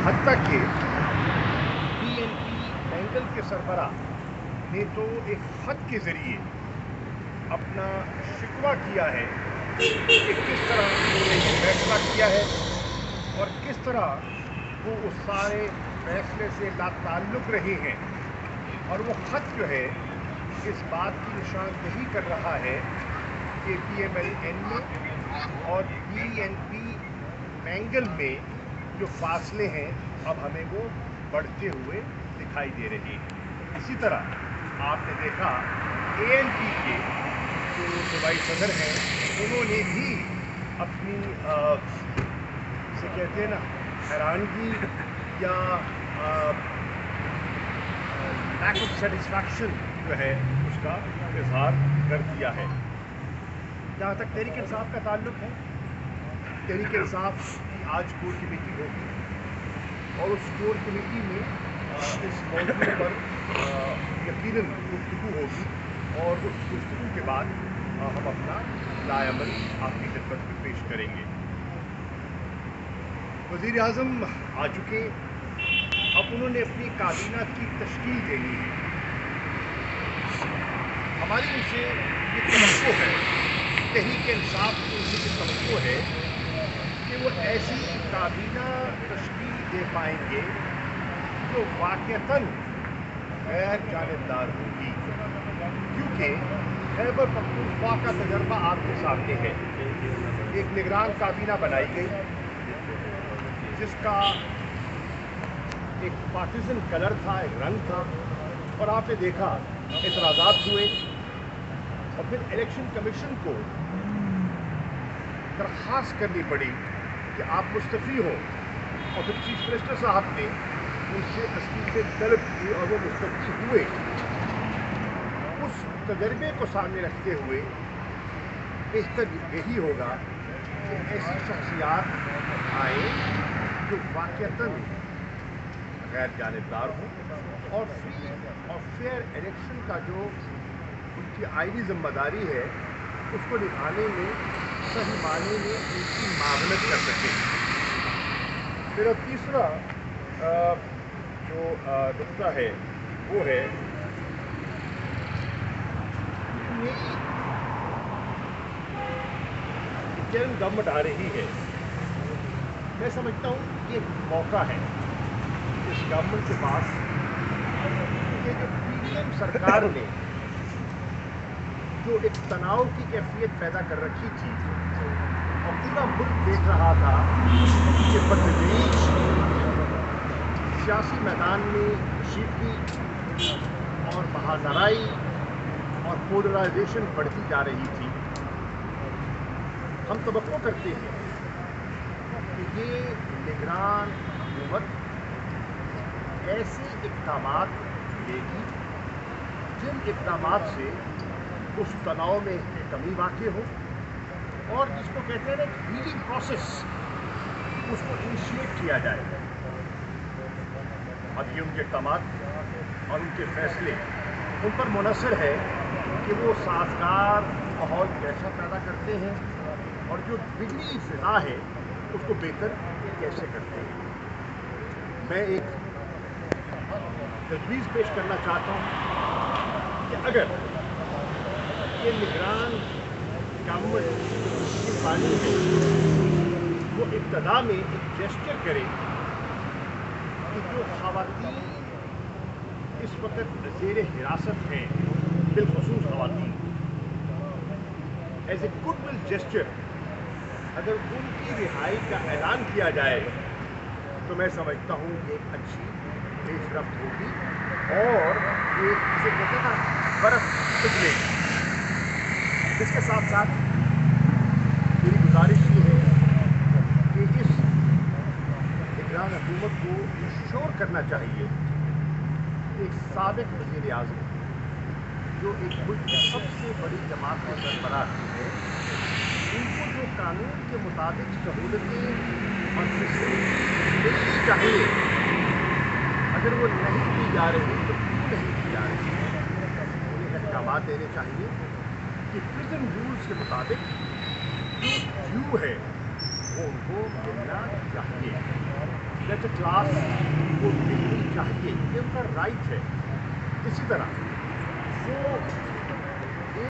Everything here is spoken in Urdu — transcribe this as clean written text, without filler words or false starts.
حتیٰ کہ PNP بینگل کے سربراہ نے تو ایک خط کے ذریعے اپنا شکوہ کیا ہے کہ کس طرح انہوں نے یہ فیصلہ کیا ہے اور کس طرح وہ اس سارے فیصلے سے لا تعلق رہے ہیں، اور وہ خط جو ہے اس بات کی نشاندہی کر رہا ہے کہ PMLN میں اور PNP بینگل میں جو فاصلے ہیں اب ہمیں وہ بڑھتے ہوئے دکھائی دے رہے ہیں۔ اسی طرح آپ نے دیکھا ANP کے جو صوبائی صدر ہیں انہوں نے بھی اپنی سے کہتے ہیں نا حیرانگی یا لیک آف سیٹسفیکشن جو ہے اس کا اظہار کر دیا ہے۔ جہاں تک تحریک انصاف کا تعلق ہے، تحریک انصاف کی آج کور کمیٹی ہوگی اور اس کور کمیٹی میں اس موضوع پر یقیناً گفتگو ہوگی اور اس گفتگو کے بعد ہم اپنا رائے عمل آپ کی خدمت میں پیش کریں گے۔ وزیر اعظم آ چکے، اب انہوں نے اپنی کابینہ کی تشکیل دینی ہے۔ ہماری ان سے یہ توقع ہے، تحریک انصاف کی ان سے یہ توقع ہے کہ وہ ایسی کابینہ تشکیل دے پائیں گے جو واقعتاً غیر جانبدار ہوگی، کیونکہ خیبر پختونخوا کا تجربہ آپ کے سامنے ہے۔ ایک نگران کابینہ بنائی گئی جس کا ایک پارٹیزن کلر تھا، ایک رنگ تھا، اور آپ نے دیکھا اعتراضات ہوئے اور پھر الیکشن کمیشن کو درخواست کرنی پڑی کہ آپ مستعفی ہو، اور پھر چیف منسٹر صاحب نے ان سے استعفے طلب کیے اور وہ مستعفی ہوئے۔ اس تجربے کو سامنے رکھتے ہوئے بہتر یہی ہوگا کہ ایسی شخصیات آئیں جو واقعتاً غیر جانبدار ہوں اور فری اور فیئر الیکشن کا جو ان کی آئینی ذمہ داری ہے اس کو نبھانے میں صحیح معنی میں ان کی معاونت کر سکیں۔ میرا تیسرا جو نقطہ ہے وہ ہے نئی انڈین گورنمنٹ آ رہی ہے۔ میں سمجھتا ہوں یہ ایک موقع ہے اس گورنمنٹ کے پاس کہ جو PDM سرکار نے جو ایک تناؤ کی کیفیت پیدا کر رکھی تھی اور پورا ملک دیکھ رہا تھا کہ بتدریج سیاسی میدان میں کشیدگی اور بہادرائی اور پولرائزیشن بڑھتی جا رہی تھی، ہم توقع کرتے ہیں کہ یہ نگران حکومت ایسے اقدامات لے گی جن اقدامات سے اس تناؤ میں کمی واقع ہو اور جس کو کہتے ہیں نا ہیلنگ پروسیس، اس کو انیشیٹ کیا جائے۔ اب یہ ان کے اقدامات اور ان کے فیصلے ان پر منحصر ہے کہ وہ سازگار ماحول کیسا پیدا کرتے ہیں اور جو بگڑی فضا ہے اس کو بہتر کیسے کرتے ہیں۔ میں ایک تجویز پیش کرنا چاہتا ہوں کہ اگر یہ نگران گورنمنٹ کی بانی ہے وہ ابتدا میں ایک جیسچر کرے کہ جو خواتین اس وقت زیر حراست ہیں، بالخصوص خواتین، as a good will gesture اگر ان کی رہائی کا اعلان کیا جائے تو میں سمجھتا ہوں کہ ایک اچھی پیش رفت ہوگی اور ایک جسے کہتے ہیں نا برف پگھلے گی۔ اس کے ساتھ ساتھ میری گزارش یہ ہے کہ اس نگران حکومت کو انشور کرنا چاہیے ایک سابق وزیر اعظم جو ایک ملک کی سب سے بڑی جماعت کے سربراہ ہے، ان کو جو قانون کے مطابق سہولتیں اور فیسلٹی ملنی چاہیے اگر وہ نہیں دی جا رہی تو کیوں نہیں دی جا رہی، انہیں احکامات دینے چاہیے کہ پرزن رولز کے مطابق جو ڈیو ہے وہ ان کو ملنا چاہیے۔ جیسے کلاس کو بالکل چاہیے، یہ ان کا رائٹ ہے، اسی طرح وہ